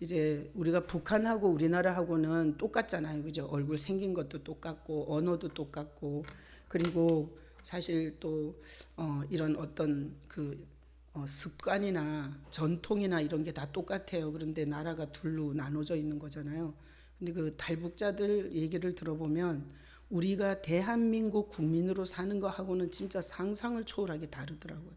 이제 우리가 북한하고 우리나라하고는 똑같잖아요. 그죠? 얼굴 생긴 것도 똑같고 언어도 똑같고 그리고 사실 또 이런 어떤 습관이나 전통이나 이런 게 다 똑같아요. 그런데 나라가 둘로 나눠져 있는 거잖아요. 근데 그 탈북자들 얘기를 들어보면 우리가 대한민국 국민으로 사는 거하고는 진짜 상상을 초월하게 다르더라고요.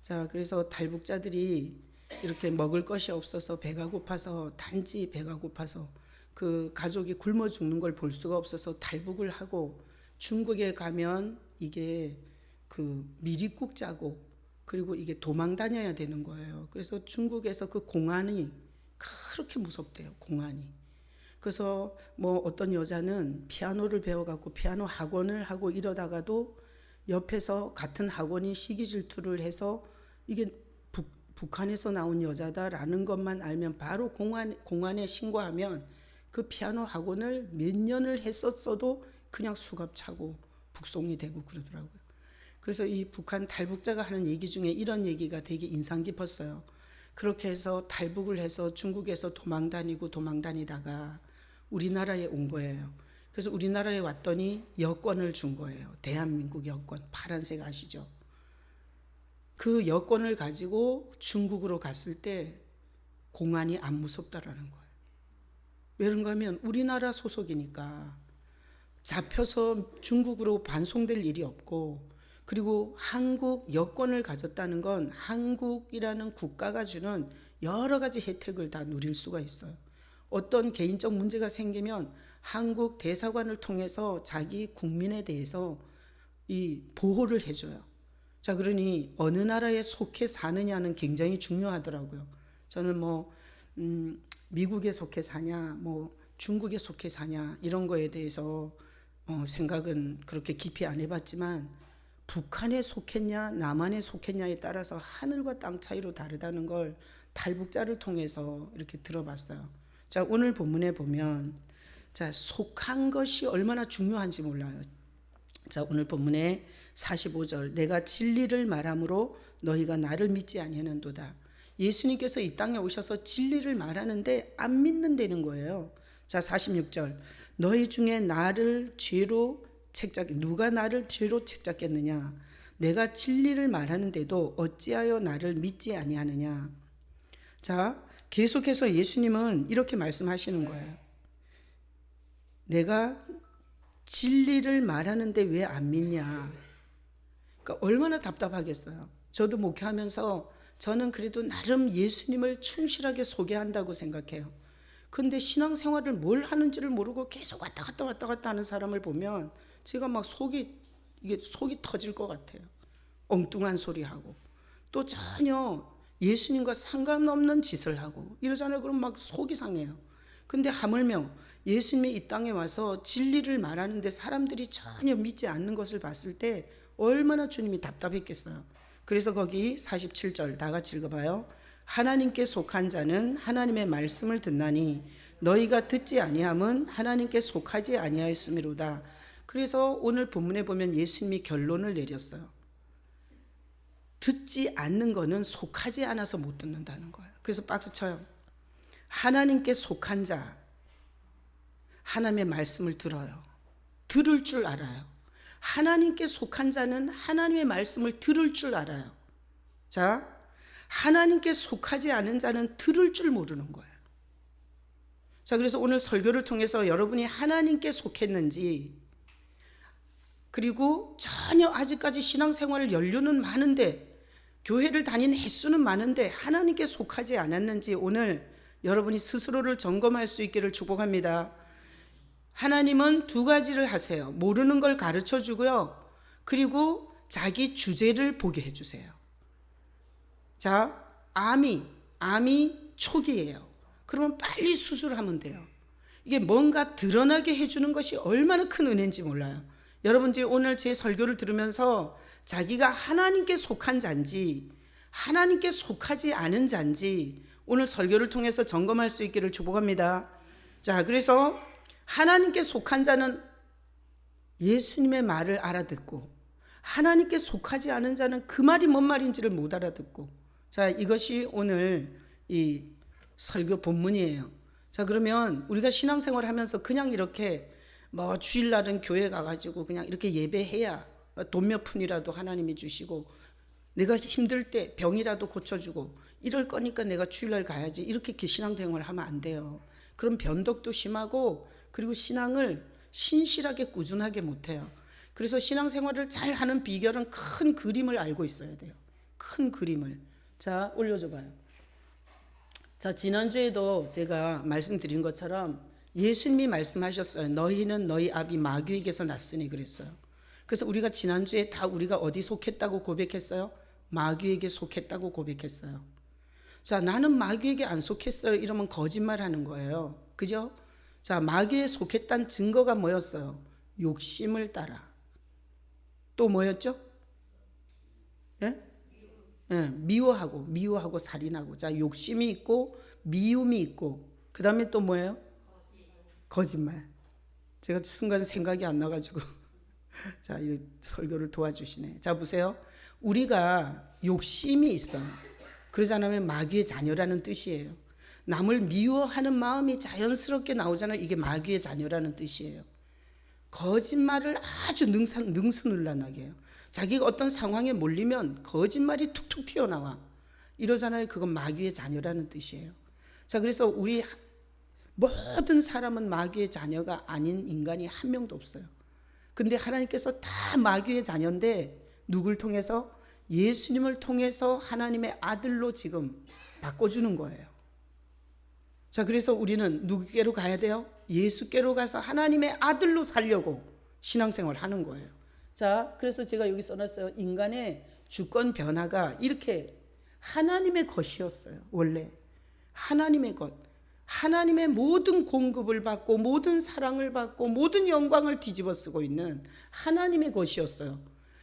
자, 그래서 탈북자들이 이렇게 먹을 것이 없어서 배가 고파서 단지 배가 고파서 그 가족이 굶어 죽는 걸 볼 수가 없어서 탈북을 하고 중국에 가면 이게 그 미리국 짜고 그리고 이게 도망 다녀야 되는 거예요. 그래서 중국에서 그 공안이 그렇게 무섭대요. 공안이. 그래서 뭐 어떤 여자는 피아노를 배워갖고 피아노 학원을 하고 이러다가도 옆에서 같은 학원이 시기 질투를 해서 이게 북한에서 나온 여자다라는 것만 알면 바로 공안에 신고하면 그 피아노 학원을 몇 년을 했었어도 그냥 수갑 차고 북송이 되고 그러더라고요. 그래서 이 북한 탈북자가 하는 얘기 중에 이런 얘기가 되게 인상 깊었어요. 그렇게 해서 탈북을 해서 중국에서 도망 다니다가 우리나라에 온 거예요. 그래서 우리나라에 왔더니 여권을 준 거예요. 대한민국 여권, 파란색 아시죠? 그 여권을 가지고 중국으로 갔을 때 공안이 안 무섭다라는 거예요. 왜 그런가 하면 우리나라 소속이니까 잡혀서 중국으로 반송될 일이 없고 그리고 한국 여권을 가졌다는 건 한국이라는 국가가 주는 여러 가지 혜택을 다 누릴 수가 있어요. 어떤 개인적 문제가 생기면 한국 대사관을 통해서 자기 국민에 대해서 이 보호를 해줘요. 자, 그러니 어느 나라에 속해 사느냐는 굉장히 중요하더라고요. 저는 미국에 속해 사냐, 중국에 속해 사냐 이런 거에 대해서 생각은 그렇게 깊이 안 해봤지만 북한에 속했냐, 남한에 속했냐에 따라서 하늘과 땅 차이로 다르다는 걸 탈북자를 통해서 이렇게 들어봤어요. 자, 오늘 본문에 보면 자, 속한 것이 얼마나 중요한지 몰라요. 자, 오늘 본문에 45절 내가 진리를 말함으로 너희가 나를 믿지 아니하는도다. 예수님께서 이 땅에 오셔서 진리를 말하는데 안 믿는다는 거예요. 자, 46절 너희 중에 나를 죄로 누가 나를 죄로 책잡겠느냐. 내가 진리를 말하는데도 어찌하여 나를 믿지 아니하느냐. 자, 계속해서 예수님은 이렇게 말씀하시는 거예요. 내가 진리를 말하는데 왜 안 믿냐. 그러니까 얼마나 답답하겠어요. 저도 목회하면서 저는 그래도 나름 예수님을 충실하게 소개한다고 생각해요. 그런데 신앙생활을 뭘 하는지를 모르고 계속 왔다 갔다 하는 사람을 보면 제가 막 속이 터질 것 같아요. 엉뚱한 소리하고 또 전혀 예수님과 상관없는 짓을 하고 이러잖아요. 그럼 막 속이 상해요. 근데 하물며 예수님이 이 땅에 와서 진리를 말하는데 사람들이 전혀 믿지 않는 것을 봤을 때 얼마나 주님이 답답했겠어요. 그래서 거기 47절 다 같이 읽어봐요. 하나님께 속한 자는 하나님의 말씀을 듣나니 너희가 듣지 아니함은 하나님께 속하지 아니하였음이로다. 그래서 오늘 본문에 보면 예수님이 결론을 내렸어요. 듣지 않는 거는 속하지 않아서 못 듣는다는 거예요. 그래서 박수 쳐요. 하나님께 속한 자, 하나님의 말씀을 들어요. 들을 줄 알아요. 하나님께 속한 자는 하나님의 말씀을 들을 줄 알아요. 자, 하나님께 속하지 않은 자는 들을 줄 모르는 거예요. 자, 그래서 오늘 설교를 통해서 여러분이 하나님께 속했는지 그리고 전혀 아직까지 신앙생활을 연륜은 많은데 교회를 다니는 횟수는 많은데 하나님께 속하지 않았는지 오늘 여러분이 스스로를 점검할 수 있기를 축복합니다. 하나님은 두 가지를 하세요. 모르는 걸 가르쳐 주고요. 그리고 자기 주제를 보게 해주세요. 자, 암이 초기예요. 그러면 빨리 수술하면 돼요. 이게 뭔가 드러나게 해주는 것이 얼마나 큰 은혜인지 몰라요. 여러분 이제 오늘 제 설교를 들으면서 자기가 하나님께 속한 자인지 하나님께 속하지 않은 자인지 오늘 설교를 통해서 점검할 수 있기를 축복합니다. 자, 그래서 하나님께 속한 자는 예수님의 말을 알아듣고 하나님께 속하지 않은 자는 그 말이 뭔 말인지를 못 알아듣고 자, 이것이 오늘 이 설교 본문이에요. 자, 그러면 우리가 신앙생활 하면서 그냥 이렇게 뭐 주일날은 교회 가가지고 그냥 이렇게 예배해야 돈 몇 푼이라도 하나님이 주시고, 내가 힘들 때 병이라도 고쳐주고 이럴 거니까 내가 주일날 가야지, 이렇게 신앙생활 하면 안 돼요. 그럼 변덕도 심하고, 그리고 신앙을 신실하게 꾸준하게 못해요. 그래서 신앙생활을 잘 하는 비결은 큰 그림을 알고 있어야 돼요. 큰 그림을. 자, 올려줘 봐요. 자, 지난주에도 제가 말씀드린 것처럼 예수님이 말씀하셨어요. 너희는 너희 아비 마귀에게서 났으니 그랬어요. 그래서 우리가 지난주에 다 우리가 어디 속했다고 고백했어요? 마귀에게 속했다고 고백했어요. 자, 나는 마귀에게 안 속했어요 이러면 거짓말하는 거예요. 그죠? 자, 마귀에 속했다는 증거가 뭐였어요? 욕심을 따라. 또 뭐였죠? 예? 예, 미워하고 살인하고. 자, 욕심이 있고 미움이 있고, 그 다음에 또 뭐예요? 거짓말. 제가 순간 생각이 안 나가지고 자, 이 설교를 도와주시네. 자, 보세요. 우리가 욕심이 있어. 그러지 않으면 마귀의 자녀라는 뜻이에요. 남을 미워하는 마음이 자연스럽게 나오잖아요. 이게 마귀의 자녀라는 뜻이에요. 거짓말을 아주 능수능란하게 해요. 자기가 어떤 상황에 몰리면 거짓말이 툭툭 튀어나와. 이러잖아요. 그건 마귀의 자녀라는 뜻이에요. 자, 그래서 우리 모든 사람은 마귀의 자녀가 아닌 인간이 한 명도 없어요. 근데 하나님께서 다 마귀의 자녀인데 누굴 통해서? 예수님을 통해서 하나님의 아들로 지금 바꿔주는 거예요. 자, 그래서 우리는 누구께로 가야 돼요? 예수께로 가서 하나님의 아들로 살려고 신앙생활 하는 거예요. 자, 그래서 제가 여기 써놨어요. 인간의 주권 변화가 이렇게 하나님의 것이었어요. 원래 하나님의 것, 하나님의 모든 공급을 받고 모든 사랑을 받고 모든 영광을 뒤집어 쓰고 있는 하나님의 것이었어요.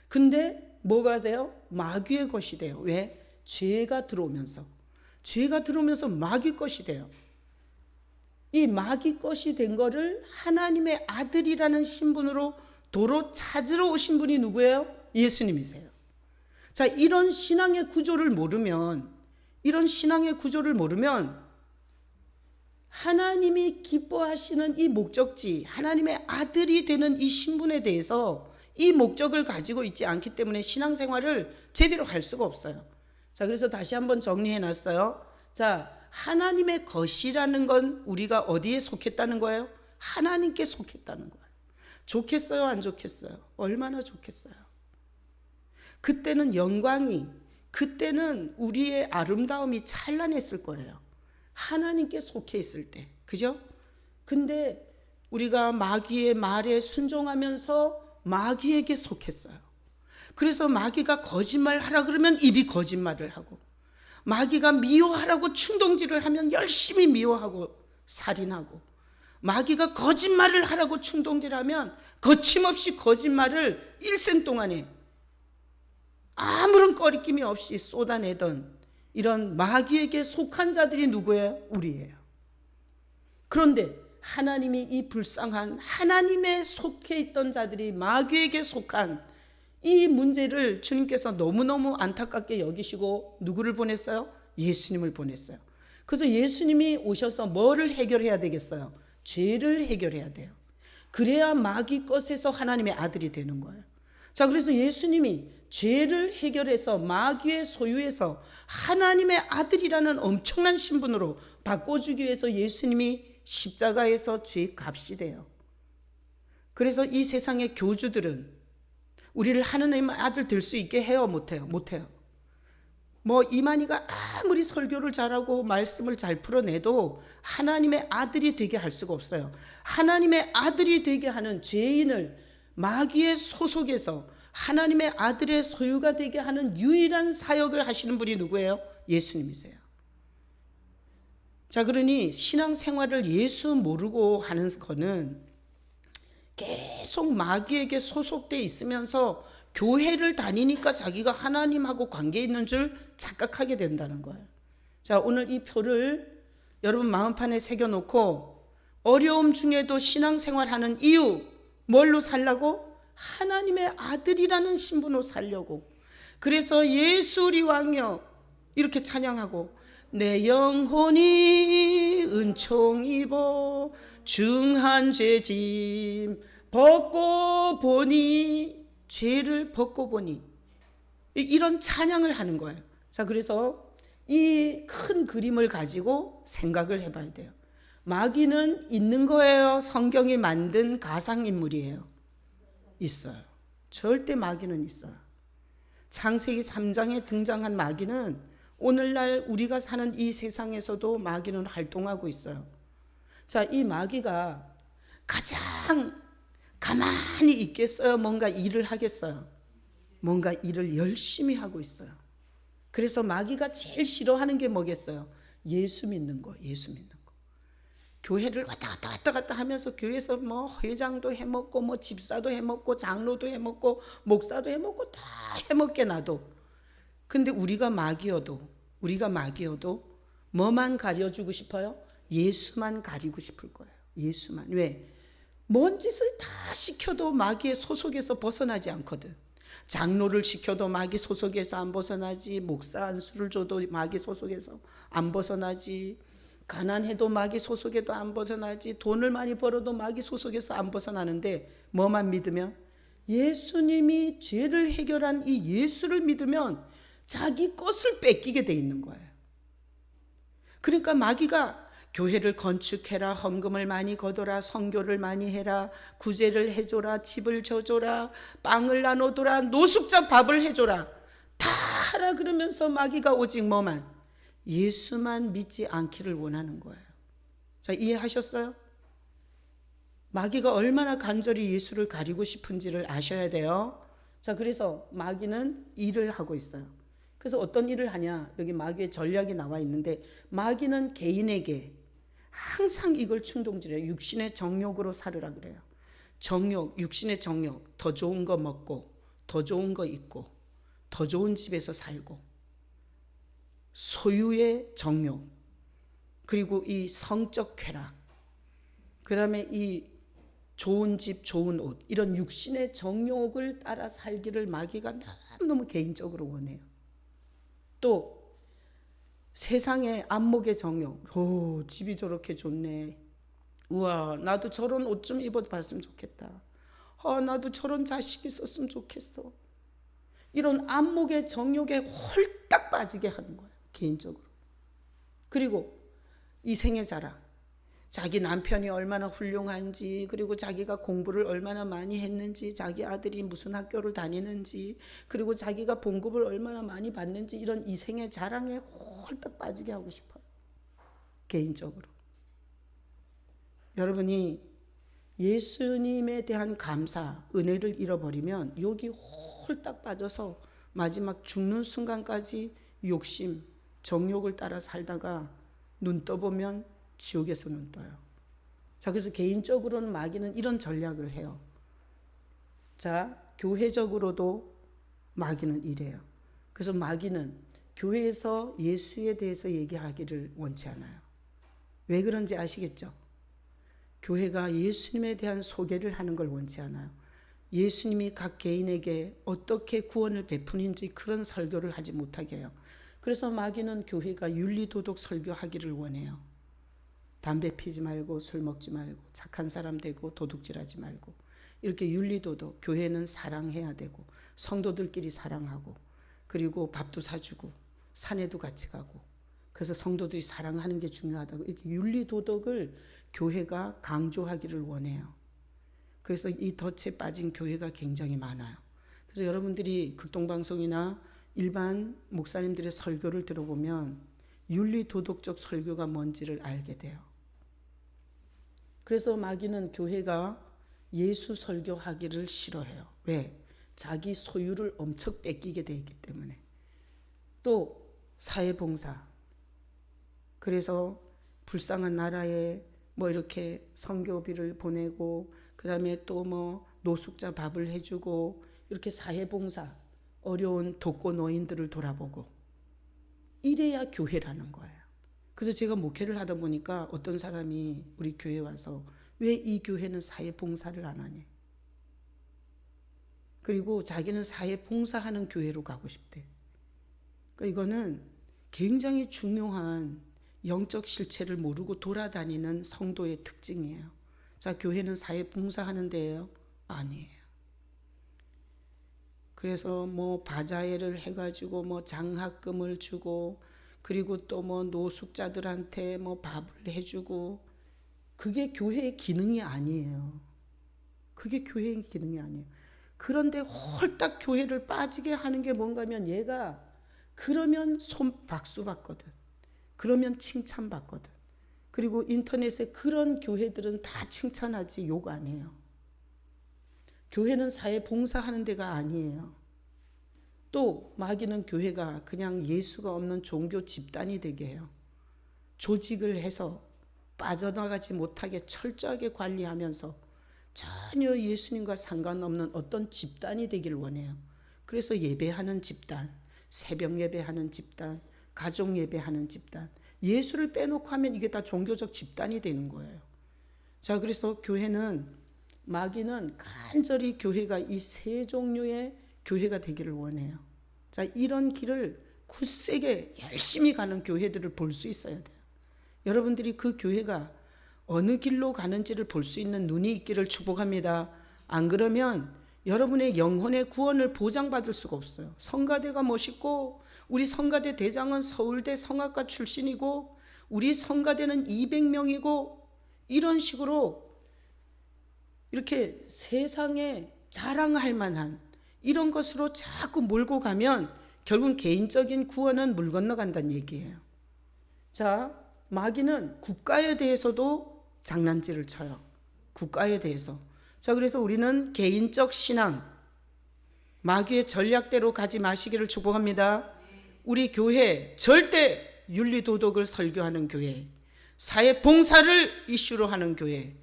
근데 뭐가 돼요? 마귀의 것이 돼요. 왜? 죄가 들어오면서 마귀 것이 돼요. 이 마귀 것이 된 거를 하나님의 아들이라는 신분으로 도로 찾으러 오신 분이 누구예요? 예수님이세요. 자, 이런 신앙의 구조를 모르면 하나님이 기뻐하시는 이 목적지, 하나님의 아들이 되는 이 신분에 대해서 이 목적을 가지고 있지 않기 때문에 신앙생활을 제대로 할 수가 없어요. 자, 그래서 다시 한번 정리해 놨어요. 자, 하나님의 것이라는 건 우리가 어디에 속했다는 거예요? 하나님께 속했다는 거예요. 좋겠어요, 안 좋겠어요? 얼마나 좋겠어요? 그때는 그때는 우리의 아름다움이 찬란했을 거예요. 하나님께 속해 있을 때. 그죠? 근데 우리가 마귀의 말에 순종하면서 마귀에게 속했어요. 그래서 마귀가 거짓말하라 그러면 입이 거짓말을 하고, 마귀가 미워하라고 충동질을 하면 열심히 미워하고 살인하고, 마귀가 거짓말을 하라고 충동질하면 거침없이 거짓말을 일생 동안에 아무런 꺼리낌이 없이 쏟아내던 이런 마귀에게 속한 자들이 누구예요? 우리예요. 그런데 하나님이 이 불쌍한 하나님에 속해 있던 자들이 마귀에게 속한 이 문제를 주님께서 너무너무 안타깝게 여기시고 누구를 보냈어요? 예수님을 보냈어요. 그래서 예수님이 오셔서 뭐를 해결해야 되겠어요? 죄를 해결해야 돼요. 그래야 마귀 것에서 하나님의 아들이 되는 거예요. 자, 그래서 예수님이 죄를 해결해서 마귀의 소유에서 하나님의 아들이라는 엄청난 신분으로 바꿔주기 위해서 예수님이 십자가에서 죄 값이 돼요. 그래서 이 세상의 교주들은 우리를 하나님의 아들 될 수 있게 해요? 못해요? 못해요. 뭐 이만희가 아무리 설교를 잘하고 말씀을 잘 풀어내도 하나님의 아들이 되게 할 수가 없어요. 하나님의 아들이 되게 하는 죄인을 마귀의 소속에서 하나님의 아들의 소유가 되게 하는 유일한 사역을 하시는 분이 누구예요? 예수님이세요. 자, 그러니 신앙생활을 예수 모르고 하는 거는 계속 마귀에게 소속돼 있으면서 교회를 다니니까 자기가 하나님하고 관계 있는 줄 착각하게 된다는 거예요. 자, 오늘 이 표를 여러분 마음판에 새겨놓고 어려움 중에도 신앙생활하는 이유, 뭘로 살라고? 하나님의 아들이라는 신분으로 살려고. 그래서 예수 우리 왕이여 이렇게 찬양하고, 내 영혼이 은총 입어 중한 죄짐 벗고 보니, 죄를 벗고 보니, 이런 찬양을 하는 거예요. 자, 그래서 이 큰 그림을 가지고 생각을 해봐야 돼요. 마귀는 있는 거예요? 성경이 만든 가상인물이에요? 있어요. 절대 마귀는 있어요. 창세기 3장에 등장한 마귀는 오늘날 우리가 사는 이 세상에서도 마귀는 활동하고 있어요. 자, 이 마귀가 가장 가만히 있겠어요? 뭔가 일을 하겠어요? 뭔가 일을 열심히 하고 있어요. 그래서 마귀가 제일 싫어하는 게 뭐겠어요? 예수 믿는 거, 예수 믿는 거. 교회를 왔다 갔다 하면서 교회에서 뭐 회장도 해먹고 뭐 집사도 해먹고 장로도 해먹고 목사도 해먹고 다 해먹게 놔도, 근데 우리가 마귀여도 뭐만 가려주고 싶어요? 예수만 가리고 싶을 거예요. 예수만. 왜? 뭔 짓을 다 시켜도 마귀의 소속에서 벗어나지 않거든. 장로를 시켜도 마귀 소속에서 안 벗어나지, 목사 안수를 줘도 마귀 소속에서 안 벗어나지, 가난해도 마귀 소속에도 안 벗어나지, 돈을 많이 벌어도 마귀 소속에서 안 벗어나는데, 뭐만 믿으면? 예수님이 죄를 해결한 이 예수를 믿으면 자기 것을 뺏기게 돼 있는 거예요. 그러니까 마귀가 교회를 건축해라, 헌금을 많이 거둬라, 선교를 많이 해라, 구제를 해줘라, 집을 져줘라, 빵을 나눠줘라, 노숙자 밥을 해줘라, 다 하라 그러면서 마귀가 오직 뭐만? 예수만 믿지 않기를 원하는 거예요. 자, 이해하셨어요? 마귀가 얼마나 간절히 예수를 가리고 싶은지를 아셔야 돼요. 자, 그래서 마귀는 일을 하고 있어요. 그래서 어떤 일을 하냐, 여기 마귀의 전략이 나와 있는데, 마귀는 개인에게 항상 이걸 충동질해요. 육신의 정욕으로 살으라 그래요. 정욕, 육신의 정욕, 더 좋은 거 먹고, 더 좋은 거 입고, 더 좋은 집에서 살고, 소유의 정욕, 그리고 이 성적 쾌락, 그 다음에 이 좋은 집, 좋은 옷, 이런 육신의 정욕을 따라 살기를 마귀가 너무너무 개인적으로 원해요. 또 세상의 안목의 정욕, 집이 저렇게 좋네, 우와 나도 저런 옷 좀 입어봤으면 좋겠다, 나도 저런 자식 있었으면 좋겠어, 이런 안목의 정욕에 홀딱 빠지게 하는 거예요, 개인적으로. 그리고 이 생애 자랑, 자기 남편이 얼마나 훌륭한지, 그리고 자기가 공부를 얼마나 많이 했는지, 자기 아들이 무슨 학교를 다니는지, 그리고 자기가 봉급을 얼마나 많이 받는지, 이런 이생의 자랑에 홀딱 빠지게 하고 싶어요, 개인적으로. 여러분이 예수님에 대한 감사, 은혜를 잃어버리면 여기 홀딱 빠져서 마지막 죽는 순간까지 욕심, 정욕을 따라 살다가 눈 떠보면 지옥에서 눈 떠요. 자, 그래서 개인적으로는 마귀는 이런 전략을 해요. 자, 교회적으로도 마귀는 이래요. 그래서 마귀는 교회에서 예수에 대해서 얘기하기를 원치 않아요. 왜 그런지 아시겠죠? 교회가 예수님에 대한 소개를 하는 걸 원치 않아요. 예수님이 각 개인에게 어떻게 구원을 베푸는지 그런 설교를 하지 못하게 해요. 그래서 마귀는 교회가 윤리도덕 설교하기를 원해요. 담배 피지 말고, 술 먹지 말고, 착한 사람 되고, 도둑질하지 말고, 이렇게 윤리도덕, 교회는 사랑해야 되고, 성도들끼리 사랑하고, 그리고 밥도 사주고, 산에도 같이 가고, 그래서 성도들이 사랑하는 게 중요하다고, 이렇게 윤리도덕을 교회가 강조하기를 원해요. 그래서 이 덫에 빠진 교회가 굉장히 많아요. 그래서 여러분들이 극동방송이나 일반 목사님들의 설교를 들어보면 윤리도덕적 설교가 뭔지를 알게 돼요. 그래서 마귀는 교회가 예수 설교하기를 싫어해요. 왜? 자기 소유를 엄청 뺏기게 돼 있기 때문에. 또 사회봉사, 그래서 불쌍한 나라에 뭐 이렇게 선교비를 보내고, 그 다음에 또 뭐 노숙자 밥을 해주고, 이렇게 사회봉사, 어려운 독거 노인들을 돌아보고, 이래야 교회라는 거예요. 그래서 제가 목회를 하다 보니까 어떤 사람이 우리 교회에 와서 왜 이 교회는 사회봉사를 안 하냐, 그리고 자기는 사회봉사하는 교회로 가고 싶대. 그러니까 이거는 굉장히 중요한 영적 실체를 모르고 돌아다니는 성도의 특징이에요. 자, 교회는 사회 봉사하는 데예요? 아니에요. 그래서 뭐 바자회를 해가지고 뭐 장학금을 주고, 그리고 또 뭐 노숙자들한테 뭐 밥을 해주고, 그게 교회의 기능이 아니에요. 그게 교회의 기능이 아니에요. 그런데 홀딱 교회를 빠지게 하는 게 뭔가 하면, 얘가 그러면 박수 받거든. 그러면 칭찬 받거든. 그리고 인터넷에 그런 교회들은 다 칭찬하지 욕 안 해요. 교회는 사회 봉사하는 데가 아니에요. 또 마귀는 교회가 그냥 예수가 없는 종교 집단이 되게 해요. 조직을 해서 빠져나가지 못하게 철저하게 관리하면서 전혀 예수님과 상관없는 어떤 집단이 되길 원해요. 그래서 예배하는 집단, 새벽 예배하는 집단, 가족 예배하는 집단, 예수를 빼놓고 하면 이게 다 종교적 집단이 되는 거예요. 자, 그래서 교회는, 마귀는 간절히 교회가 이 세 종류의 교회가 되기를 원해요. 자, 이런 길을 굳세게 열심히 가는 교회들을 볼 수 있어야 돼요. 여러분들이 그 교회가 어느 길로 가는지를 볼 수 있는 눈이 있기를 축복합니다. 안 그러면 여러분의 영혼의 구원을 보장받을 수가 없어요. 성가대가 멋있고, 우리 성가대 대장은 서울대 성악과 출신이고, 우리 성가대는 200명이고, 이런 식으로 이렇게 세상에 자랑할 만한 이런 것으로 자꾸 몰고 가면 결국 개인적인 구원은 물 건너간다는 얘기예요. 자, 마귀는 국가에 대해서도 장난질을 쳐요. 국가에 대해서. 자, 그래서 우리는 개인적 신앙, 마귀의 전략대로 가지 마시기를 축복합니다. 우리 교회 절대 윤리도덕을 설교하는 교회, 사회 봉사를 이슈로 하는 교회,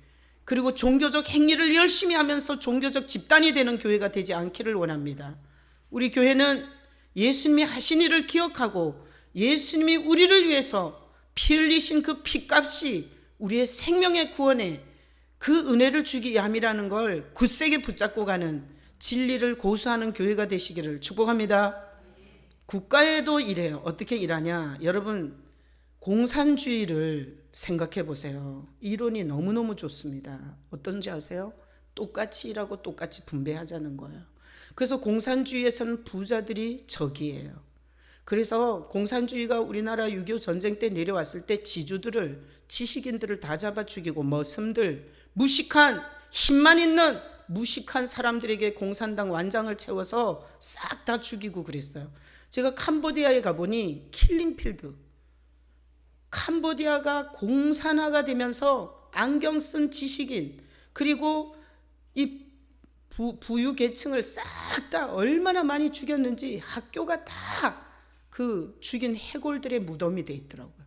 그리고 종교적 행위를 열심히 하면서 종교적 집단이 되는 교회가 되지 않기를 원합니다. 우리 교회는 예수님이 하신 일을 기억하고, 예수님이 우리를 위해서 피 흘리신 그 피값이 우리의 생명의 구원에 그 은혜를 주기 위함이라는 걸 굳세게 붙잡고 가는, 진리를 고수하는 교회가 되시기를 축복합니다. 국가에도 이래요. 어떻게 일하냐? 여러분, 공산주의를 생각해 보세요. 이론이 너무너무 좋습니다. 어떤지 아세요? 똑같이 일하고 똑같이 분배하자는 거예요. 그래서 공산주의에서는 부자들이 적이에요. 그래서 공산주의가 우리나라 6.25 전쟁 때 내려왔을 때 지주들을, 지식인들을 다 잡아 죽이고, 머슴들, 무식한, 힘만 있는 무식한 사람들에게 공산당 완장을 채워서 싹 다 죽이고 그랬어요. 제가 캄보디아에 가보니 킬링필드, 캄보디아가 공산화가 되면서 안경 쓴 지식인, 그리고 이 부유 계층을 싹 다 얼마나 많이 죽였는지 학교가 다 그 죽인 해골들의 무덤이 돼 있더라고요.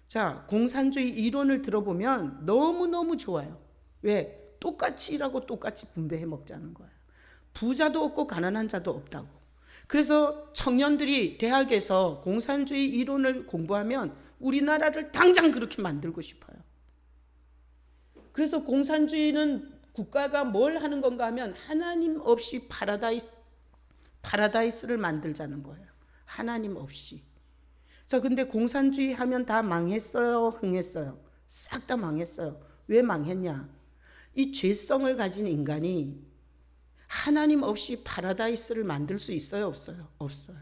자, 공산주의 이론을 들어보면 너무너무 좋아요. 왜? 똑같이 일하고 똑같이 분배해 먹자는 거예요. 부자도 없고 가난한 자도 없다고. 그래서 청년들이 대학에서 공산주의 이론을 공부하면 우리나라를 당장 그렇게 만들고 싶어요. 그래서 공산주의는 국가가 뭘 하는 건가 하면 하나님 없이 파라다이스를 만들자는 거예요. 하나님 없이. 자, 근데 공산주의 하면 다 망했어요? 흥했어요? 싹 다 망했어요. 왜 망했냐? 이 죄성을 가진 인간이 하나님 없이 파라다이스를 만들 수 있어요? 없어요? 없어요.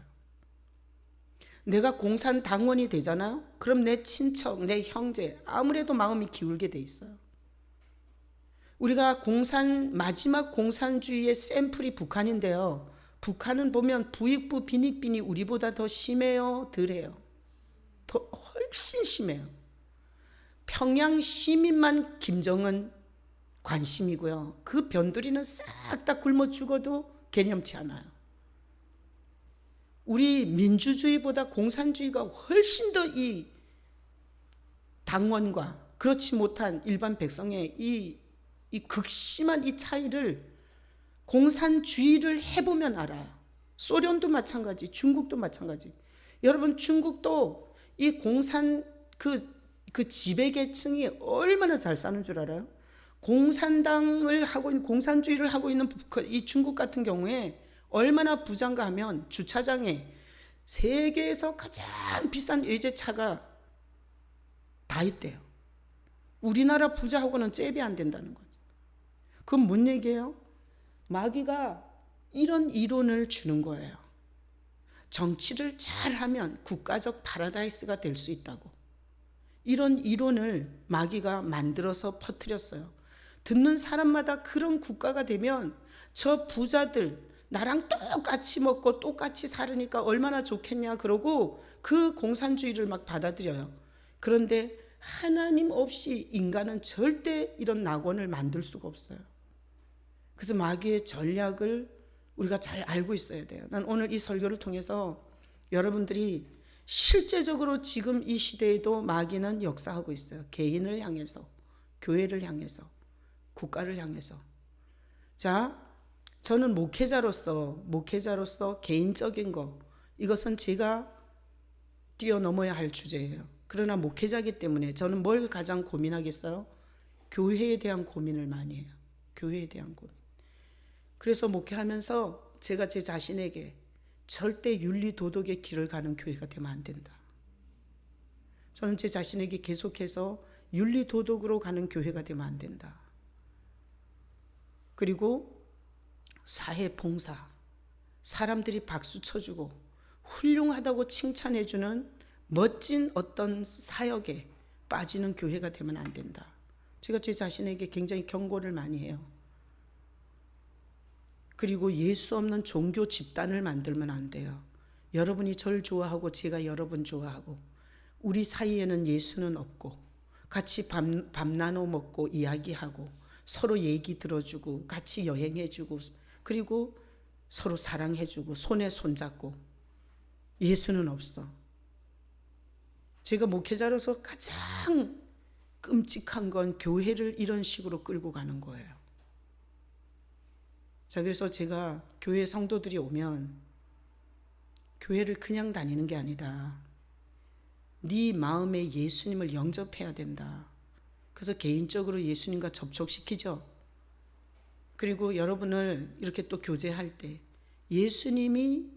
내가 공산당원이 되잖아요? 그럼 내 친척, 내 형제, 아무래도 마음이 기울게 돼 있어요. 우리가 마지막 공산주의의 샘플이 북한인데요. 북한은 보면 부익부 빈익빈이 우리보다 더 심해요? 덜해요? 더 훨씬 심해요. 평양 시민만 김정은 관심이고요. 그 변두리는 싹 다 굶어 죽어도 개념치 않아요. 우리 민주주의보다 공산주의가 훨씬 더 이 당원과 그렇지 못한 일반 백성의 이 극심한 이 차이를 공산주의를 해보면 알아요. 소련도 마찬가지, 중국도 마찬가지. 여러분, 중국도 이 공산 그 지배계층이 얼마나 잘 사는 줄 알아요? 공산당을 하고 있는, 공산주의를 하고 있는 이 중국 같은 경우에 얼마나 부자인가 하면 주차장에 세계에서 가장 비싼 외제차가 다 있대요. 우리나라 부자하고는 잽이 안 된다는 거죠. 그건 뭔 얘기예요? 마귀가 이런 이론을 주는 거예요. 정치를 잘하면 국가적 파라다이스가 될 수 있다고. 이런 이론을 마귀가 만들어서 퍼뜨렸어요. 듣는 사람마다 그런 국가가 되면 저 부자들 나랑 똑같이 먹고 똑같이 살으니까 얼마나 좋겠냐 그러고 그 공산주의를 막 받아들여요. 그런데 하나님 없이 인간은 절대 이런 낙원을 만들 수가 없어요. 그래서 마귀의 전략을 우리가 잘 알고 있어야 돼요. 난 오늘 이 설교를 통해서 여러분들이 실제적으로 지금 이 시대에도 마귀는 역사하고 있어요. 개인을 향해서, 교회를 향해서, 국가를 향해서. 자, 저는 목회자로서 개인적인 거, 이것은 제가 뛰어넘어야 할 주제예요. 그러나 목회자이기 때문에 저는 뭘 가장 고민하겠어요? 교회에 대한 고민을 많이 해요. 교회에 대한 고민. 그래서 목회하면서 제가 제 자신에게 절대 윤리 도덕의 길을 가는 교회가 되면 안 된다. 저는 제 자신에게 계속해서 윤리 도덕으로 가는 교회가 되면 안 된다. 그리고 사회 봉사, 사람들이 박수 쳐주고 훌륭하다고 칭찬해주는 멋진 어떤 사역에 빠지는 교회가 되면 안 된다. 제가 제 자신에게 굉장히 경고를 많이 해요. 그리고 예수 없는 종교 집단을 만들면 안 돼요. 여러분이 저를 좋아하고 제가 여러분 좋아하고 우리 사이에는 예수는 없고 같이 밥 나눠 먹고 이야기하고 서로 얘기 들어주고 같이 여행해주고 그리고 서로 사랑해주고 손에 손잡고 예수는 없어. 제가 목회자로서 가장 끔찍한 건 교회를 이런 식으로 끌고 가는 거예요. 자, 그래서 제가 교회 성도들이 오면 교회를 그냥 다니는 게 아니다. 네 마음에 예수님을 영접해야 된다. 그래서 개인적으로 예수님과 접촉시키죠. 그리고 여러분을 이렇게 또 교제할 때 예수님이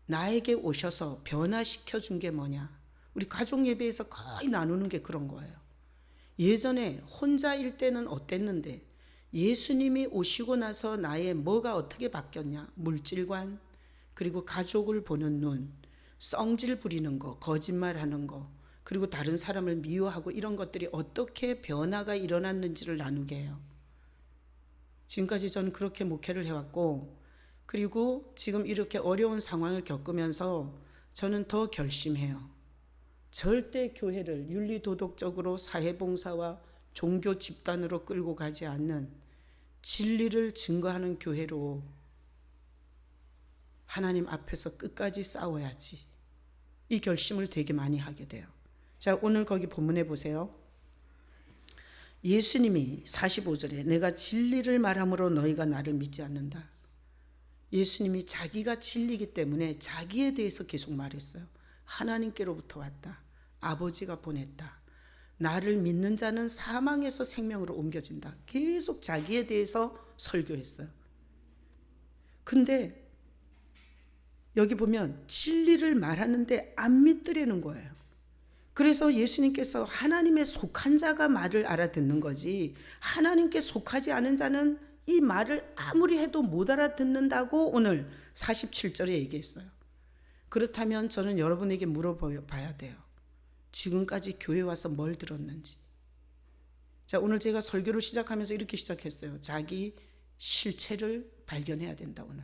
나에게 오셔서 변화시켜 준 게 뭐냐. 우리 가족 예배에서 거의 나누는 게 그런 거예요. 예전에 혼자일 때는 어땠는데 예수님이 오시고 나서 나의 뭐가 어떻게 바뀌었냐. 물질관, 그리고 가족을 보는 눈, 성질 부리는 거, 거짓말하는 거, 그리고 다른 사람을 미워하고 이런 것들이 어떻게 변화가 일어났는지를 나누게 해요. 지금까지 저는 그렇게 목회를 해왔고, 그리고 지금 이렇게 어려운 상황을 겪으면서 저는 더 결심해요. 절대 교회를 윤리도덕적으로 사회봉사와 종교 집단으로 끌고 가지 않는 진리를 증거하는 교회로 하나님 앞에서 끝까지 싸워야지. 이 결심을 되게 많이 하게 돼요. 자, 오늘 거기 본문에 보세요. 예수님이 45절에 내가 진리를 말함으로 너희가 나를 믿지 않는다. 예수님이 자기가 진리이기 때문에 자기에 대해서 계속 말했어요. 하나님께로부터 왔다. 아버지가 보냈다. 나를 믿는 자는 사망에서 생명으로 옮겨진다. 계속 자기에 대해서 설교했어요. 근데 여기 보면 진리를 말하는데 안 믿으려는 거예요. 그래서 예수님께서 하나님의 속한 자가 말을 알아듣는 거지 하나님께 속하지 않은 자는 이 말을 아무리 해도 못 알아듣는다고 오늘 47절에 얘기했어요. 그렇다면 저는 여러분에게 물어봐야 돼요. 지금까지 교회 와서 뭘 들었는지. 자, 오늘 제가 설교를 시작하면서 이렇게 시작했어요. 자기 실체를 발견해야 된다. 오늘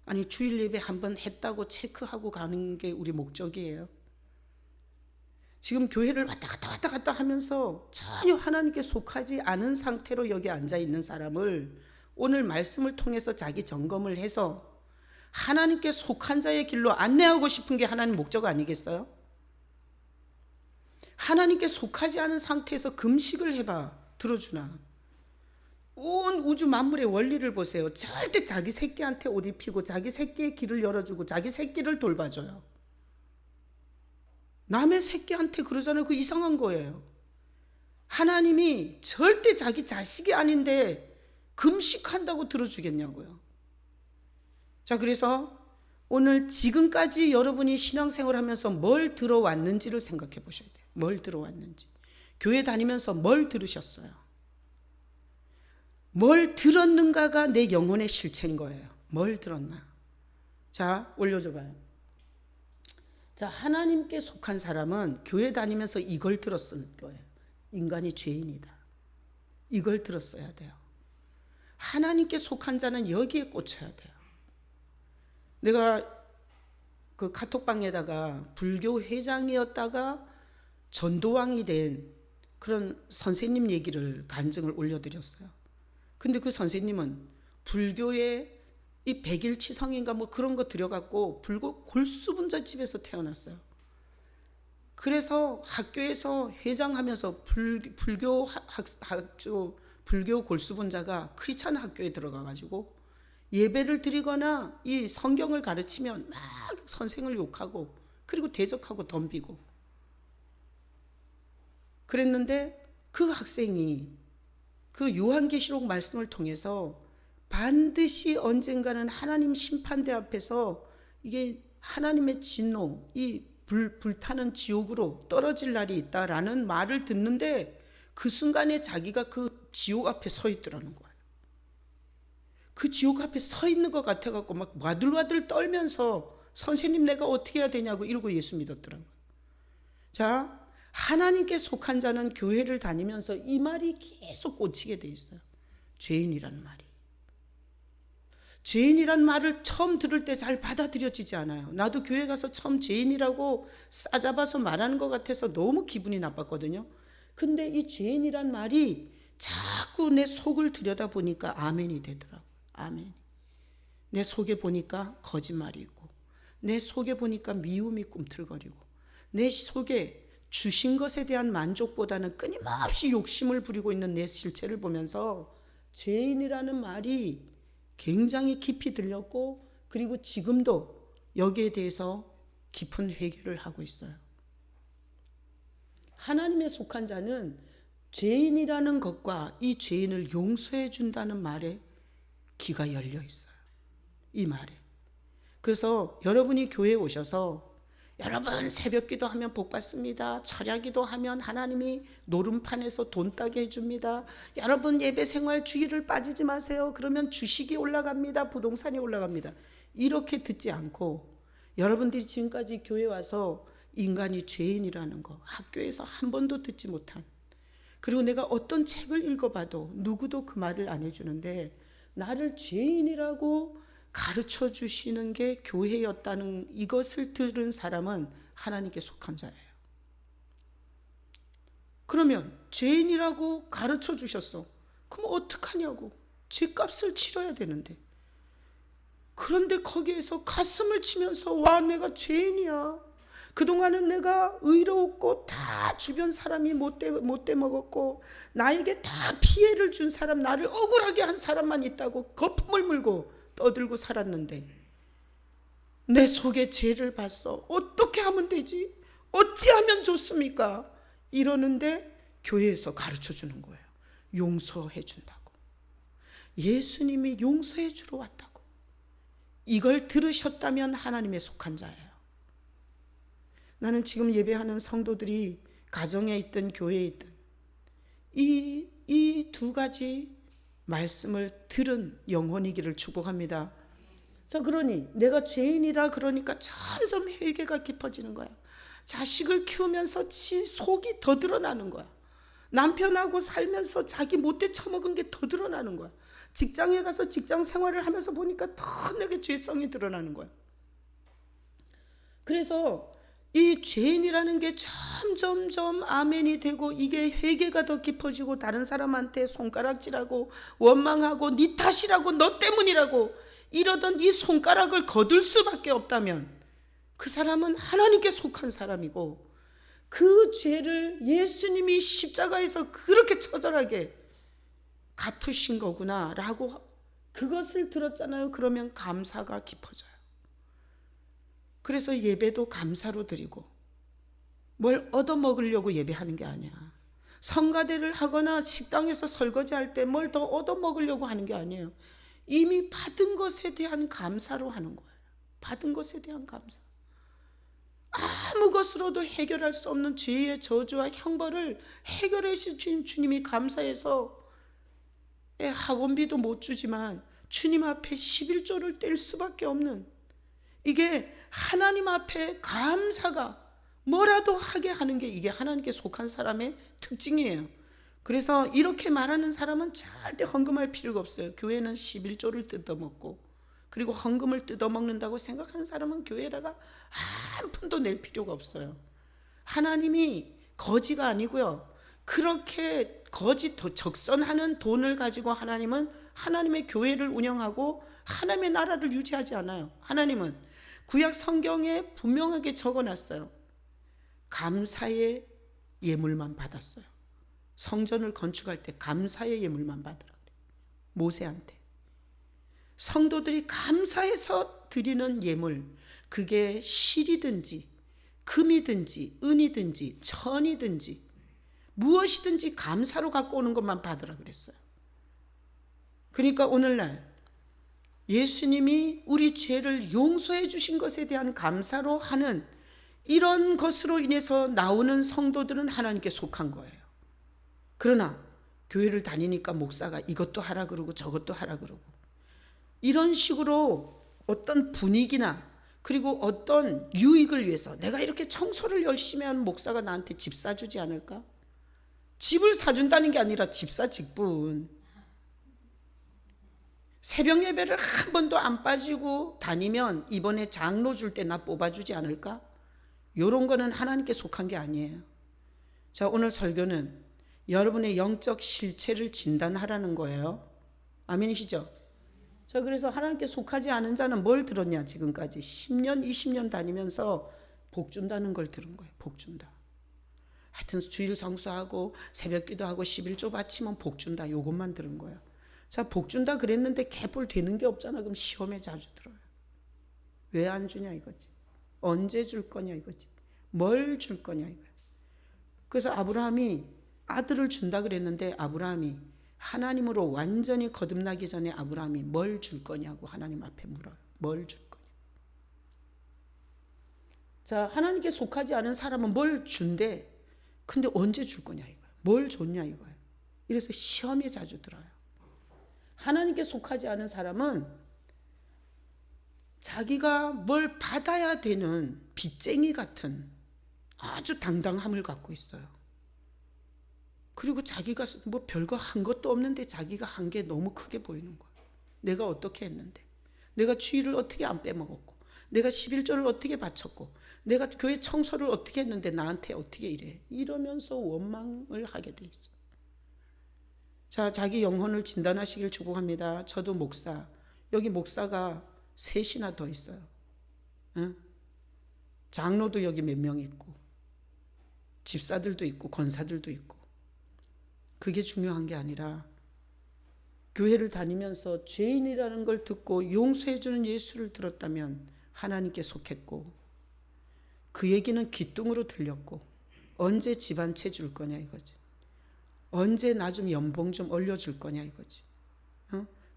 아니 주일 예배 한번 했다고 체크하고 가는 게 우리 목적이에요. 지금 교회를 왔다 갔다 하면서 전혀 하나님께 속하지 않은 상태로 여기 앉아 있는 사람을 오늘 말씀을 통해서 자기 점검을 해서 하나님께 속한 자의 길로 안내하고 싶은 게 하나님 목적 아니겠어요? 하나님께 속하지 않은 상태에서 금식을 해봐. 들어주나? 온 우주 만물의 원리를 보세요. 절대 자기 새끼한테 옷 입히고 자기 새끼의 길을 열어주고 자기 새끼를 돌봐줘요. 남의 새끼한테 그러잖아요. 그 이상한 거예요. 하나님이 절대 자기 자식이 아닌데 금식한다고 들어주겠냐고요. 자, 그래서 오늘 지금까지 여러분이 신앙생활 하면서 뭘 들어왔는지를 생각해 보셔야 돼요. 뭘 들어왔는지. 교회 다니면서 뭘 들으셨어요? 뭘 들었는가가 내 영혼의 실체인 거예요. 뭘 들었나? 자, 올려줘 봐요. 자, 하나님께 속한 사람은 교회 다니면서 이걸 들었을 거예요. 인간이 죄인이다. 이걸 들었어야 돼요. 하나님께 속한 자는 여기에 꽂혀야 돼요. 내가 그 카톡방에다가 불교 회장이었다가 전도왕이 된 그런 선생님 얘기를 간증을 올려드렸어요. 근데 그 선생님은 불교의 이 백일치성인가 뭐 그런 거 들여갖고 불교 골수분자 집에서 태어났어요. 그래서 학교에서 회장하면서 불교 골수분자가 크리스찬 학교에 들어가가지고 예배를 드리거나 이 성경을 가르치면 막 선생을 욕하고 그리고 대적하고 덤비고 그랬는데 그 학생이 그 요한계시록 말씀을 통해서 반드시 언젠가는 하나님 심판대 앞에서 이게 하나님의 진노, 이 불타는 지옥으로 떨어질 날이 있다라는 말을 듣는데 그 순간에 자기가 그 지옥 앞에 서 있더라는 거예요. 그 지옥 앞에 서 있는 것 같아갖고 막 와들와들 떨면서 선생님 내가 어떻게 해야 되냐고 이러고 예수 믿었더라고요. 자, 하나님께 속한 자는 교회를 다니면서 이 말이 계속 꽂히게 돼 있어요. 죄인이라는 말이. 죄인이란 말을 처음 들을 때 잘 받아들여지지 않아요. 나도 교회 가서 처음 죄인이라고 싸잡아서 말하는 것 같아서 너무 기분이 나빴거든요. 근데 이 죄인이란 말이 자꾸 내 속을 들여다보니까 아멘이 되더라고요. 아멘. 내 속에 보니까 거짓말이 있고 내 속에 보니까 미움이 꿈틀거리고 내 속에 주신 것에 대한 만족보다는 끊임없이 욕심을 부리고 있는 내 실체를 보면서 죄인이라는 말이 굉장히 깊이 들렸고 그리고 지금도 여기에 대해서 깊은 회개를 하고 있어요. 하나님에 속한 자는 죄인이라는 것과 이 죄인을 용서해 준다는 말에 귀가 열려 있어요. 이 말에. 그래서 여러분이 교회에 오셔서 여러분 새벽기도 하면 복 받습니다. 철야기도 하면 하나님이 노름판에서 돈 따게 해줍니다. 여러분 예배생활 주일을 빠지지 마세요. 그러면 주식이 올라갑니다. 부동산이 올라갑니다. 이렇게 듣지 않고 여러분들이 지금까지 교회 와서 인간이 죄인이라는 거 학교에서 한 번도 듣지 못한 그리고 내가 어떤 책을 읽어봐도 누구도 그 말을 안 해주는데 나를 죄인이라고 가르쳐 주시는 게 교회였다는 이것을 들은 사람은 하나님께 속한 자예요. 그러면 죄인이라고 가르쳐 주셨어. 그럼 어떡하냐고. 죄값을 치러야 되는데. 그런데 거기에서 가슴을 치면서 와 내가 죄인이야. 그동안은 내가 의로웠고 다 주변 사람이 못돼 먹었고 나에게 다 피해를 준 사람 나를 억울하게 한 사람만 있다고 거품을 물고 떠들고 살았는데 내 속에 죄를 봤어. 어떻게 하면 되지? 어찌하면 좋습니까? 이러는데 교회에서 가르쳐 주는 거예요. 용서해 준다고. 예수님이 용서해 주러 왔다고. 이걸 들으셨다면 하나님에 속한 자예요. 나는 지금 예배하는 성도들이 가정에 있든 교회에 있든 이 두 가지 말씀을 들은 영혼이기를 축복합니다. 자, 그러니 내가 죄인이라 그러니까 점점 회개가 깊어지는 거야. 자식을 키우면서 속이 더 드러나는 거야. 남편하고 살면서 자기 못돼 처먹은 게 더 드러나는 거야. 직장에 가서 직장 생활을 하면서 보니까 더 내게 죄성이 드러나는 거야. 그래서 이 죄인이라는 게 점점점 아멘이 되고 이게 회개가 더 깊어지고 다른 사람한테 손가락질하고 원망하고 네 탓이라고 너 때문이라고 이러던 이 손가락을 거둘 수밖에 없다면 그 사람은 하나님께 속한 사람이고 그 죄를 예수님이 십자가에서 그렇게 처절하게 갚으신 거구나 라고 그것을 들었잖아요. 그러면 감사가 깊어져요. 그래서 예배도 감사로 드리고 뭘 얻어먹으려고 예배하는 게 아니야. 성가대를 하거나 식당에서 설거지할 때 뭘 더 얻어먹으려고 하는 게 아니에요. 이미 받은 것에 대한 감사로 하는 거예요. 받은 것에 대한 감사. 아무 것으로도 해결할 수 없는 죄의 저주와 형벌을 해결해 주신 주님이 감사해서 학원비도 못 주지만 주님 앞에 11조를 뗄 수밖에 없는, 이게 하나님 앞에 감사가 뭐라도 하게 하는 게 이게 하나님께 속한 사람의 특징이에요. 그래서 이렇게 말하는 사람은 절대 헌금할 필요가 없어요. 교회는 11조를 뜯어먹고, 그리고 헌금을 뜯어먹는다고 생각하는 사람은 교회에다가 한 푼도 낼 필요가 없어요. 하나님이 거지가 아니고요, 그렇게 거지 적선하는 돈을 가지고 하나님은 하나님의 교회를 운영하고 하나님의 나라를 유지하지 않아요. 하나님은 구약 성경에 분명하게 적어놨어요. 감사의 예물만 받았어요. 성전을 건축할 때 감사의 예물만 받으라 그래요. 모세한테. 성도들이 감사해서 드리는 예물, 그게 실이든지 금이든지 은이든지 천이든지 무엇이든지 감사로 갖고 오는 것만 받으라 그랬어요. 그러니까 오늘날 예수님이 우리 죄를 용서해 주신 것에 대한 감사로 하는 이런 것으로 인해서 나오는 성도들은 하나님께 속한 거예요. 그러나 교회를 다니니까 목사가 이것도 하라 그러고 저것도 하라 그러고, 이런 식으로 어떤 분위기나 그리고 어떤 유익을 위해서 내가 이렇게 청소를 열심히 하는 목사가 나한테 집 사주지 않을까? 집을 사준다는 게 아니라 집사 직분. 새벽 예배를 한 번도 안 빠지고 다니면 이번에 장로 줄 때 나 뽑아주지 않을까? 이런 거는 하나님께 속한 게 아니에요. 자, 오늘 설교는 여러분의 영적 실체를 진단하라는 거예요. 아멘이시죠? 자, 그래서 하나님께 속하지 않은 자는 뭘 들었냐? 지금까지 10년 20년 다니면서 복 준다는 걸 들은 거예요. 복 준다. 하여튼 주일 성수하고 새벽 기도하고 11조 바치면 복 준다, 요것만 들은 거예요. 자, 복 준다 그랬는데 개뿔 되는 게 없잖아. 그럼 시험에 자주 들어요. 왜 안 주냐 이거지. 언제 줄 거냐 이거지. 뭘 줄 거냐 이거야. 그래서 아브라함이 아들을 준다 그랬는데 아브라함이 하나님으로 완전히 거듭나기 전에 아브라함이 뭘 줄 거냐고 하나님 앞에 물어요. 뭘 줄 거냐. 자, 하나님께 속하지 않은 사람은 뭘 준대. 근데 언제 줄 거냐 이거야. 뭘 줬냐 이거야. 이래서 시험에 자주 들어요. 하나님께 속하지 않은 사람은 자기가 뭘 받아야 되는 빚쟁이 같은 아주 당당함을 갖고 있어요. 그리고 자기가 뭐 별거 한 것도 없는데 자기가 한 게 너무 크게 보이는 거야. 내가 어떻게 했는데, 내가 주일을 어떻게 안 빼먹었고, 내가 11조를 어떻게 바쳤고, 내가 교회 청소를 어떻게 했는데 나한테 어떻게 이래. 이러면서 원망을 하게 돼 있어. 자, 자기 영혼을 진단하시길 축복합니다. 저도 목사, 여기 목사가 셋이나 더 있어요. 응? 장로도 여기 몇 명 있고, 집사들도 있고, 권사들도 있고. 그게 중요한 게 아니라 교회를 다니면서 죄인이라는 걸 듣고 용서해주는 예수를 들었다면 하나님께 속했고, 그 얘기는 귀뚱으로 들렸고, 언제 집 한 채 줄 거냐 이거지. 언제 나 좀 연봉 좀 올려줄 거냐 이거지.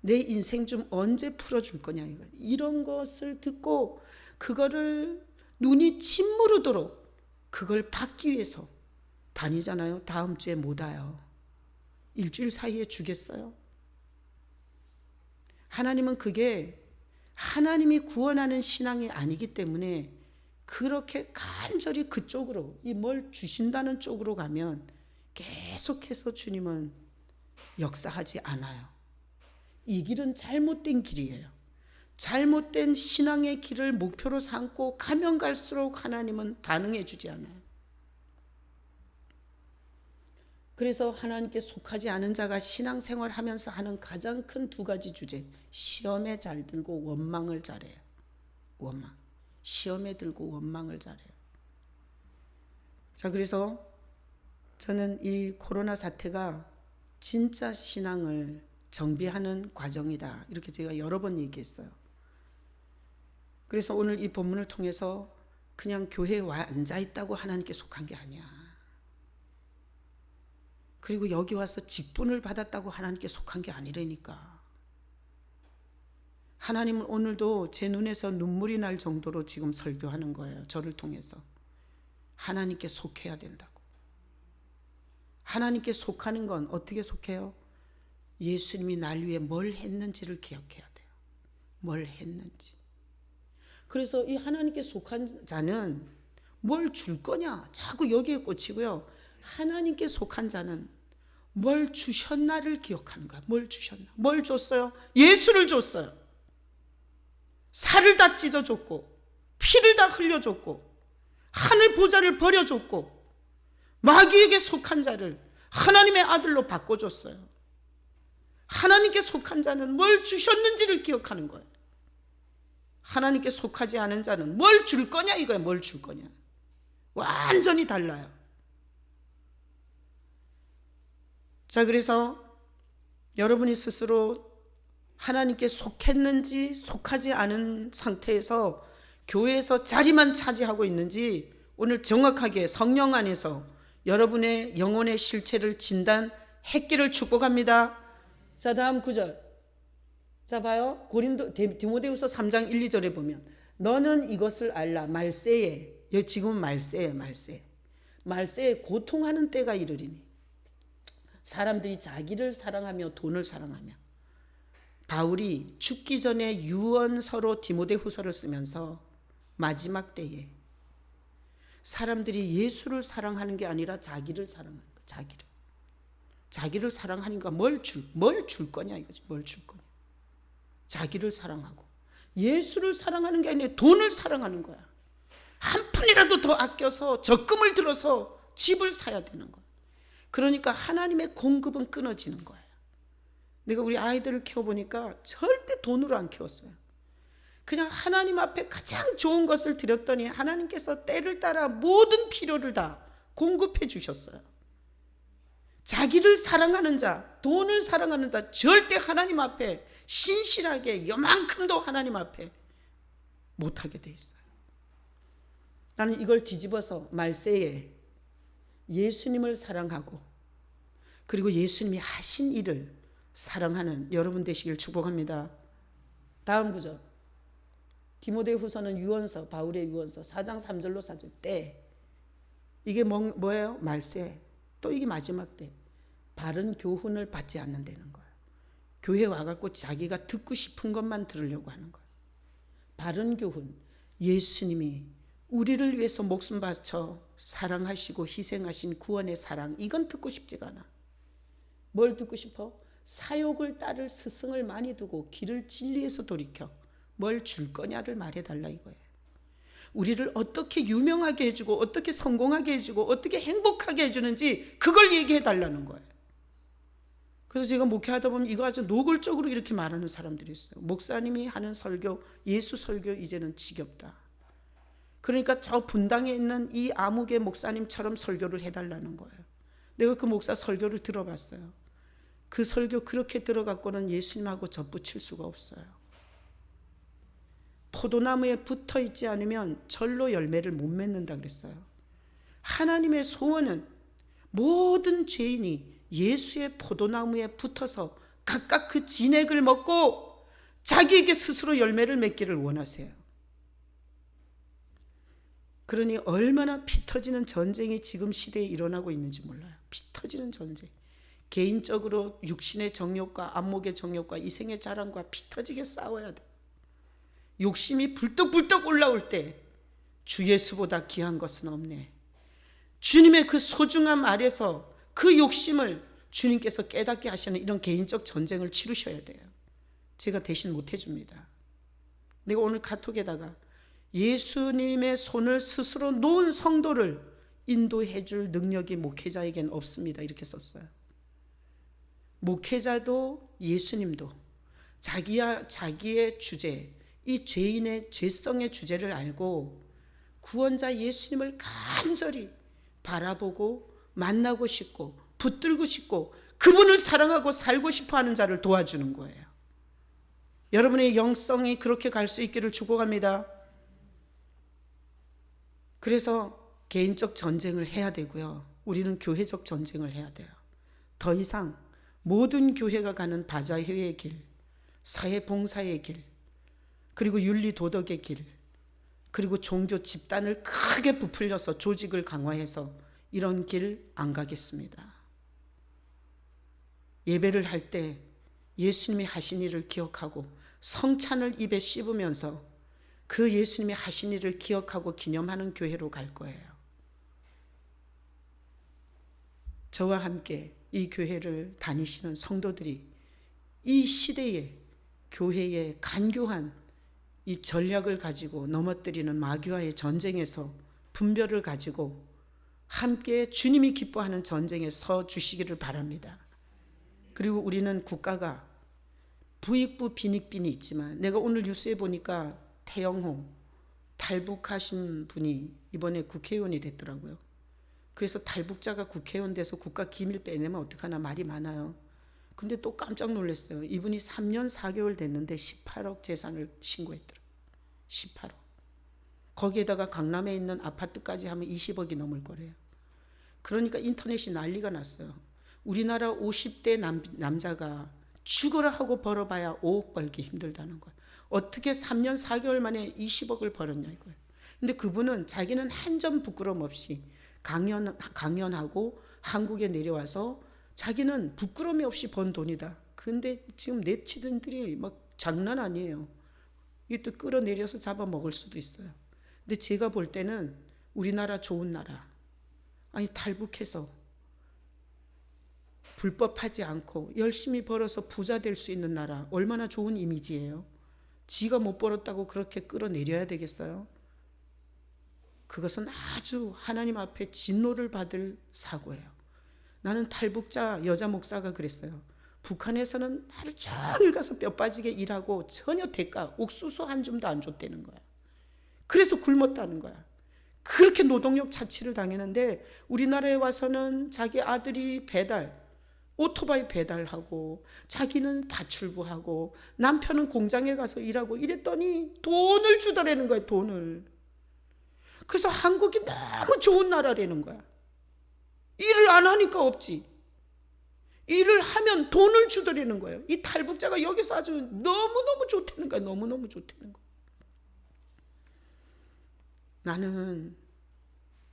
내 인생 좀 언제 풀어줄 거냐 이거지. 이런 것을 듣고 그거를 눈이 침무르도록 그걸 받기 위해서 다니잖아요. 다음 주에 못 와요. 일주일 사이에 주겠어요? 하나님은 그게 하나님이 구원하는 신앙이 아니기 때문에 그렇게 간절히 그쪽으로, 이 뭘 주신다는 쪽으로 가면 계속해서 주님은 역사하지 않아요. 이 길은 잘못된 길이에요. 잘못된 신앙의 길을 목표로 삼고 가면 갈수록 하나님은 반응해 주지 않아요. 그래서 하나님께 속하지 않은 자가 신앙생활 하면서 하는 가장 큰 두 가지 주제, 시험에 잘 들고 원망을 잘해요. 원망. 시험에 들고 원망을 잘해요. 자, 그래서 저는 이 코로나 사태가 진짜 신앙을 정비하는 과정이다, 이렇게 제가 여러 번 얘기했어요. 그래서 오늘 이 본문을 통해서 그냥 교회에 와 앉아 있다고 하나님께 속한 게 아니야. 그리고 여기 와서 직분을 받았다고 하나님께 속한 게 아니라니까. 하나님은 오늘도 제 눈에서 눈물이 날 정도로 지금 설교하는 거예요. 저를 통해서. 하나님께 속해야 된다고. 하나님께 속하는 건 어떻게 속해요? 예수님이 날 위해 뭘 했는지를 기억해야 돼요. 뭘 했는지. 그래서 이 하나님께 속한 자는 뭘 줄 거냐? 자꾸 여기에 꽂히고요. 하나님께 속한 자는 뭘 주셨나를 기억하는 거야. 뭘 주셨나? 뭘 줬어요? 예수를 줬어요. 살을 다 찢어줬고 피를 다 흘려줬고 하늘 보좌를 버려줬고 마귀에게 속한 자를 하나님의 아들로 바꿔줬어요. 하나님께 속한 자는 뭘 주셨는지를 기억하는 거예요. 하나님께 속하지 않은 자는 뭘 줄 거냐 이거야. 뭘 줄 거냐. 완전히 달라요. 자, 그래서 여러분이 스스로 하나님께 속했는지 속하지 않은 상태에서 교회에서 자리만 차지하고 있는지 오늘 정확하게 성령 안에서 여러분의 영혼의 실체를 진단했기를 축복합니다. 자, 다음 9절. 자, 봐요. 디모데후서 3장 1, 2절에 보면 너는 이것을 알라. 말세에, 여기 지금은 말세에 고통하는 때가 이르리니 사람들이 자기를 사랑하며 돈을 사랑하며. 바울이 죽기 전에 유언서로 디모데후서를 쓰면서 마지막 때에 사람들이 예수를 사랑하는 게 아니라 자기를 사랑하는 거야. 자기를 사랑하니까 뭘 줄 거냐 이거지. 뭘 줄 거냐. 자기를 사랑하고 예수를 사랑하는 게 아니라 돈을 사랑하는 거야. 한 푼이라도 더 아껴서 적금을 들어서 집을 사야 되는 거야. 그러니까 하나님의 공급은 끊어지는 거예요. 내가 우리 아이들을 키워보니까 절대 돈으로 안 키웠어요. 그냥 하나님 앞에 가장 좋은 것을 드렸더니 하나님께서 때를 따라 모든 필요를 다 공급해 주셨어요. 자기를 사랑하는 자, 돈을 사랑하는 자 절대 하나님 앞에 신실하게 요만큼도 하나님 앞에 못하게 돼 있어요. 나는 이걸 뒤집어서 말세에 예수님을 사랑하고 그리고 예수님이 하신 일을 사랑하는 여러분 되시길 축복합니다. 다음 구절. 디모데후서는 유언서, 바울의 유언서 4장 3절로 4절 때 이게 뭐예요? 말세. 또 이게 마지막 때. 바른 교훈을 받지 않는다는 거예요. 교회 와갖고 자기가 듣고 싶은 것만 들으려고 하는 거예요. 바른 교훈. 예수님이 우리를 위해서 목숨 바쳐 사랑하시고 희생하신 구원의 사랑. 이건 듣고 싶지가 않아. 뭘 듣고 싶어? 사욕을 따를 스승을 많이 두고 길을 진리에서 돌이켜 뭘 줄 거냐를 말해달라 이거예요. 우리를 어떻게 유명하게 해주고 어떻게 성공하게 해주고 어떻게 행복하게 해주는지 그걸 얘기해달라는 거예요. 그래서 제가 목회하다 보면 이거 아주 노골적으로 이렇게 말하는 사람들이 있어요. 목사님이 하는 설교, 예수 설교 이제는 지겹다. 그러니까 저 분당에 있는 이 아무개 목사님처럼 설교를 해달라는 거예요. 내가 그 목사 설교를 들어봤어요. 그 설교 그렇게 들어갖고는 예수님하고 접붙일 수가 없어요. 포도나무에 붙어 있지 않으면 절로 열매를 못 맺는다 그랬어요. 하나님의 소원은 모든 죄인이 예수의 포도나무에 붙어서 각각 그 진액을 먹고 자기에게 스스로 열매를 맺기를 원하세요. 그러니 얼마나 피 터지는 전쟁이 지금 시대에 일어나고 있는지 몰라요. 피 터지는 전쟁. 개인적으로 육신의 정욕과 안목의 정욕과 이생의 자랑과 피 터지게 싸워야 돼. 욕심이 불떡불떡 올라올 때 주 예수보다 귀한 것은 없네. 주님의 그 소중함 아래서 그 욕심을 주님께서 깨닫게 하시는 이런 개인적 전쟁을 치르셔야 돼요. 제가 대신 못 해줍니다. 내가 오늘 카톡에다가 예수님의 손을 스스로 놓은 성도를 인도해 줄 능력이 목회자에겐 없습니다. 이렇게 썼어요. 목회자도 예수님도 자기의 주제, 이 죄인의 죄성의 주제를 알고 구원자 예수님을 간절히 바라보고 만나고 싶고 붙들고 싶고 그분을 사랑하고 살고 싶어하는 자를 도와주는 거예요. 여러분의 영성이 그렇게 갈 수 있기를 축복합니다. 그래서 개인적 전쟁을 해야 되고요. 우리는 교회적 전쟁을 해야 돼요. 더 이상 모든 교회가 가는 바자회의 길, 사회 봉사의 길, 그리고 윤리 도덕의 길, 그리고 종교 집단을 크게 부풀려서 조직을 강화해서 이런 길 안 가겠습니다. 예배를 할 때 예수님이 하신 일을 기억하고 성찬을 입에 씹으면서 그 예수님이 하신 일을 기억하고 기념하는 교회로 갈 거예요. 저와 함께 이 교회를 다니시는 성도들이 이 시대에 교회의 간교한 이 전략을 가지고 넘어뜨리는 마귀와의 전쟁에서 분별을 가지고 함께 주님이 기뻐하는 전쟁에 서 주시기를 바랍니다. 그리고 우리는 국가가 부익부 빈익빈이 있지만, 내가 오늘 뉴스에 보니까 태영호 탈북하신 분이 이번에 국회의원이 됐더라고요. 그래서 탈북자가 국회의원 돼서 국가 기밀 빼내면 어떡하나 말이 많아요. 근데 또 깜짝 놀랐어요. 이분이 3년 4개월 됐는데 18억 재산을 신고했더라고요. 18억. 거기에다가 강남에 있는 아파트까지 하면 20억이 넘을 거래요. 그러니까 인터넷이 난리가 났어요. 우리나라 50대 남자가 죽으라 하고 벌어봐야 5억 벌기 힘들다는 거예요. 어떻게 3년 4개월 만에 20억을 벌었냐 이거예요. 근데 그분은 자기는 한 점 부끄럼 없이 강연하고 한국에 내려와서 자기는 부끄러움이 없이 번 돈이다. 근데 지금 네티즌들이 막 장난 아니에요. 이게 또 끌어내려서 잡아먹을 수도 있어요. 근데 제가 볼 때는 우리나라 좋은 나라, 아니 탈북해서 불법하지 않고 열심히 벌어서 부자 될 수 있는 나라, 얼마나 좋은 이미지예요. 지가 못 벌었다고 그렇게 끌어내려야 되겠어요? 그것은 아주 하나님 앞에 진노를 받을 사고예요. 나는 탈북자 여자 목사가 그랬어요. 북한에서는 하루 종일 가서 뼈 빠지게 일하고 전혀 대가, 옥수수 한 줌도 안 줬다는 거야. 그래서 굶었다는 거야. 그렇게 노동력 차치를 당했는데 우리나라에 와서는 자기 아들이 오토바이 배달하고 자기는 파출부하고 남편은 공장에 가서 일하고 이랬더니 돈을 주더라는 거야, 돈을. 그래서 한국이 너무 좋은 나라라는 거야. 일을 안 하니까 없지. 일을 하면 돈을 주더라는 거예요. 이 탈북자가 여기서 아주 너무너무 좋다는 거야. 너무너무 좋다는 거야. 나는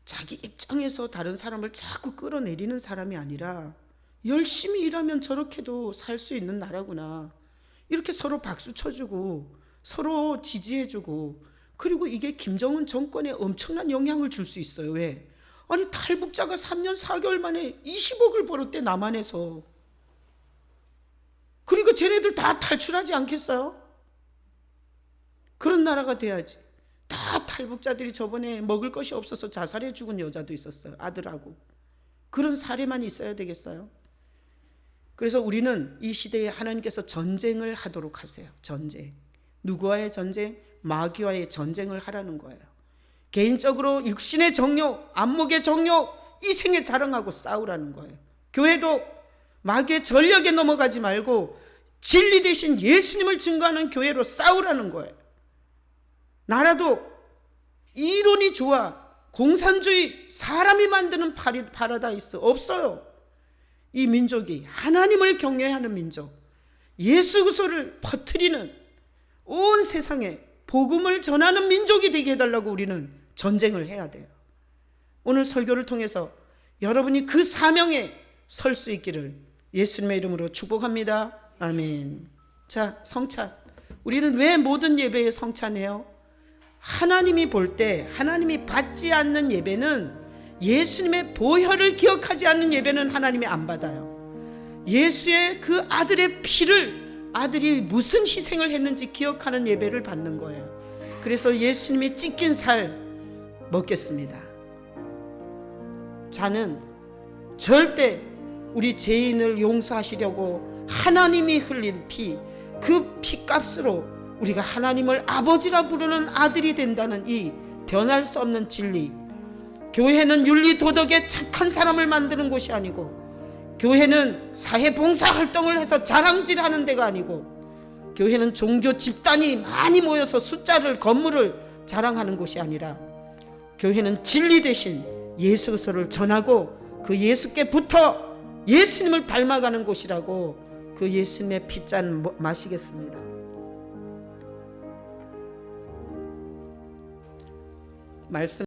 자기 입장에서 다른 사람을 자꾸 끌어내리는 사람이 아니라 열심히 일하면 저렇게도 살 수 있는 나라구나. 이렇게 서로 박수 쳐주고 서로 지지해주고, 그리고 이게 김정은 정권에 엄청난 영향을 줄 수 있어요. 왜? 아니 탈북자가 3년 4개월 만에 20억을 벌었대, 남한에서. 그리고 쟤네들 다 탈출하지 않겠어요? 그런 나라가 돼야지. 다 탈북자들이 저번에 먹을 것이 없어서 자살해 죽은 여자도 있었어요. 아들하고. 그런 사례만 있어야 되겠어요? 그래서 우리는 이 시대에 하나님께서 전쟁을 하도록 하세요. 전쟁. 누구와의 전쟁? 마귀와의 전쟁을 하라는 거예요. 개인적으로 육신의 정욕, 안목의 정욕, 이 생에 자랑하고 싸우라는 거예요. 교회도 마귀의 전략에 넘어가지 말고 진리 대신 예수님을 증거하는 교회로 싸우라는 거예요. 나라도 이론이 좋아. 공산주의, 사람이 만드는 파라다이스 없어요. 이 민족이 하나님을 경외하는 민족, 예수 그리스도를 퍼뜨리는, 온 세상에 복음을 전하는 민족이 되게 해달라고 우리는 전쟁을 해야 돼요. 오늘 설교를 통해서 여러분이 그 사명에 설 수 있기를 예수님의 이름으로 축복합니다. 아멘. 자, 성찬. 우리는 왜 모든 예배에 성찬해요? 하나님이 볼 때, 하나님이 받지 않는 예배는, 예수님의 보혈을 기억하지 않는 예배는 하나님이 안 받아요. 예수의 그 아들의 피를, 아들이 무슨 희생을 했는지 기억하는 예배를 받는 거예요. 그래서 예수님이 찢긴 살 먹겠습니다. 자는 절대 우리 죄인을 용서하시려고 하나님이 흘린 피, 그 피값으로 우리가 하나님을 아버지라 부르는 아들이 된다는 이 변할 수 없는 진리. 교회는 윤리 도덕에 착한 사람을 만드는 곳이 아니고, 교회는 사회봉사 활동을 해서 자랑질하는 데가 아니고, 교회는 종교 집단이 많이 모여서 숫자를, 건물을 자랑하는 곳이 아니라, 교회는 진리 대신 예수 그리스도를 전하고 그 예수께 붙어 예수님을 닮아가는 곳이라고, 그 예수님의 피잔 마시겠습니다. 말씀